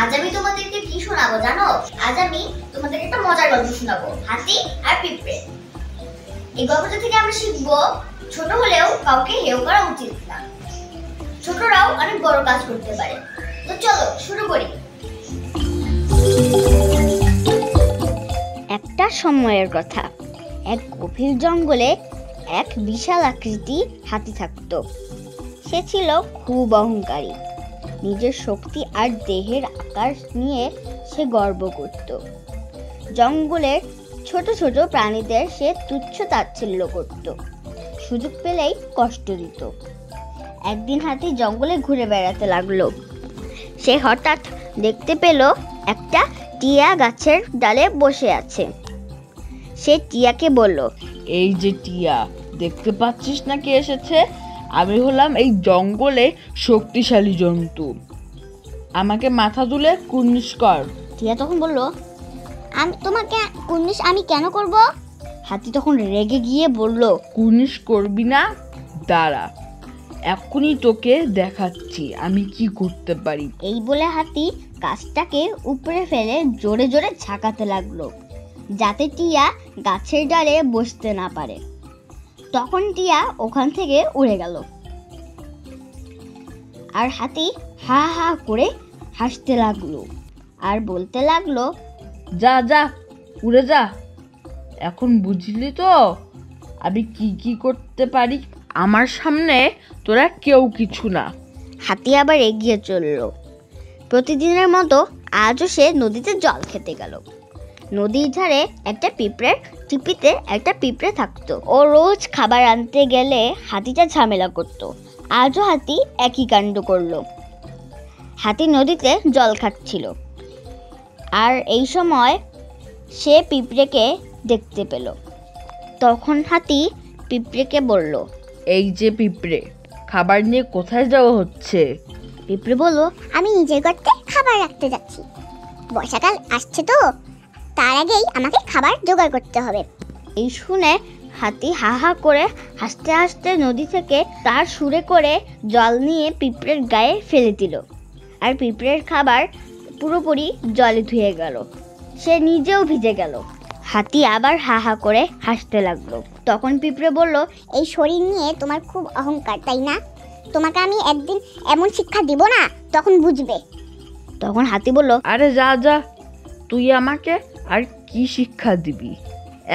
আজ আমি তোমাদেরকে কি শোনাবো জানো? আজ আমি তোমাদেরকে একটা মজার গল্প শোনাবো, হাতি আর পিঁপড়ে। এই গল্পটা থেকে আমরা শিখবো ছোট হলেও কাউকে হেয় করা উচিত না। ছোটরাও অনেক বড় কাজ করতে পারে। তো চলো শুরু করি। একটা সময়ের কথা, এক গভীর জঙ্গলে এক বিশাল আকৃতি হাতি থাকতো। সে ছিল খুব অহংকারী। নিজের শক্তি আর দেহের আকার নিয়ে সে গর্ব করত। জঙ্গলের ছোট ছোট প্রাণীদের সে তুচ্ছ তাচ্ছিল্য করত, সুযোগ পেলেই কষ্ট দিত। একদিন হাতি জঙ্গলে ঘুরে বেড়াতে লাগলো। সে হঠাৎ দেখতে পেল একটা টিয়া গাছের ডালে বসে আছে। সে টিয়াকে বলল, এই যে টিয়া, দেখতে পাচ্ছিস না কে এসেছে? আমি হলাম এই জঙ্গলে শক্তিশালী জন্তু। আমাকে মাথা তুলে কুর্নিশ কর। টিয়া তখন বলল, আমি তোমাকে কুর্নিশ আমি কেন করব? হাতি তখন রেগে গিয়ে বলল, কুর্নিশ করবি না? দাঁড়া, এক্ষুনি তোকে দেখাচ্ছি আমি কি করতে পারি। এই বলে হাতি গাছটাকে উপরে ফেলে জোরে জোরে ঝাঁকাতে লাগলো, যাতে টিয়া গাছের ডালে বসতে না পারে। তখন টিয়া ওখান থেকে উড়ে গেল, আর হাতি হা হা করে হাসতে লাগলো আর বলতে লাগলো, যা যা, উড়ে যা। এখন বুঝলি তো আমি কি কি করতে পারি? আমার সামনে তোরা কেউ কিছু না। হাতি আবার এগিয়ে চলল। প্রতিদিনের মতো আজও সে নদীতে জল খেতে গেল। নদীর ধারে একটা পিঁপড়ের টিপিতে একটা পিঁপড়ে থাকতো। ও রোজ খাবার আনতে গেলে হাতিটা ঝামেলা করতো। আজও হাতি একই কাণ্ড করলো। হাতি নদীতে জল খাচ্ছিল, আর এই সময় সে পিঁপড়েকে দেখতে পেল। তখন হাতি পিঁপড়েকে বলল, এই যে পিঁপড়ে, খাবার নিয়ে কোথায় যাওয়া হচ্ছে? পিঁপড়ে বলল, আমি নিজের গর্তে খাবার রাখতে যাচ্ছি। বর্ষাকাল আসছে তো, তার আগেই আমাকে খাবার জোগাড় করতে হবে। এই শুনে হাতি হা হা করে হাসতে হাসতে নদী থেকে তার সুরে করে জল নিয়ে পিঁপড়ের গায়ে ফেলে দিল, আর পিঁপড়ের খাবার পুরোপুরি জলে ধুয়ে গেল। সে নিজেও ভিজে গেল। হাতি আবার হা হা করে হাসতে লাগলো। তখন পিঁপড়ে বলল, এই শরীর নিয়ে তোমার খুব অহংকার, তাই না? তোমাকে আমি একদিন এমন শিক্ষা দিব না, তখন বুঝবে। তখন হাতি বলল, আরে যা যা, তুই আমাকে আর কি শিক্ষা দিবি?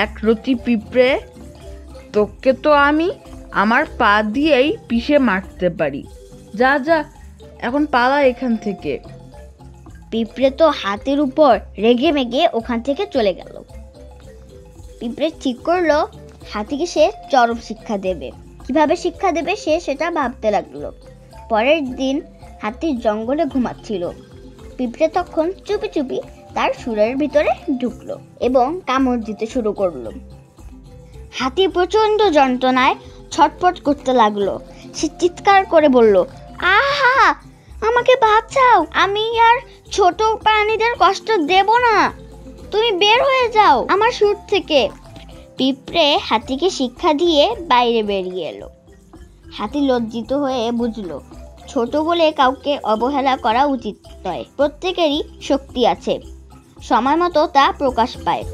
এক রতি পিঁপড়ে, তোকে তো আমি আমার পা দিয়েই পিষে মারতে পারি। যা যা, এখন পালা এখান থেকে। পিঁপড়ে তো হাতির উপর রেগে মেগে ওখান থেকে চলে গেল। পিঁপড়ে ঠিক করলো হাতিকে সে চরম শিক্ষা দেবে। কিভাবে শিক্ষা দেবে সে সেটা ভাবতে লাগলো। পরের দিন হাতি জঙ্গলে ঘুমাচ্ছিল। পিঁপড়ে তখন চুপি চুপি তার সুরের ভিতরে ঢুকলো এবং কামড় দিতে শুরু করলো। হাতি প্রচন্ড যন্ত্রণায় ছটফট করতে লাগলো। সে চিৎকার করে বলল, আহা, আমাকে বাঁচাও, আমি আর ছোট প্রাণীদের কষ্ট দেব না, তুমি বের হয়ে যাও আমার সুর থেকে। পিঁপড়ে হাতিকে শিক্ষা দিয়ে বাইরে বেরিয়ে এলো। হাতি লজ্জিত হয়ে বুঝলো, ছোট বলে কাউকে অবহেলা করা উচিত নয়। প্রত্যেকেরই শক্তি আছে, সময় মতো তা প্রকাশ পায়।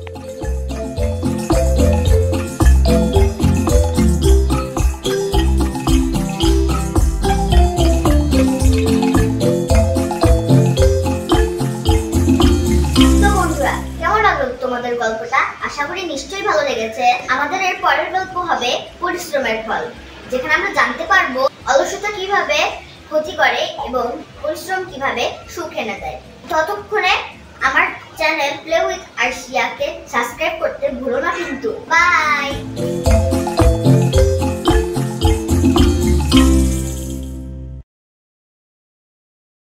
তোমাদের গল্পটা আশা করি নিশ্চয়ই ভালো লেগেছে। আমাদের এর পরের গল্প হবে পরিশ্রমের ফল, যেখানে আমরা জানতে পারবো অলসতা কিভাবে ক্ষতি করে এবং পরিশ্রম কিভাবে সুখ এনে দেয়। ততক্ষণে আমার চ্যানেল প্লে উইথ আরশিয়াকে সাবস্ক্রাইব করতে ভুলো না কিন্তু। বাই।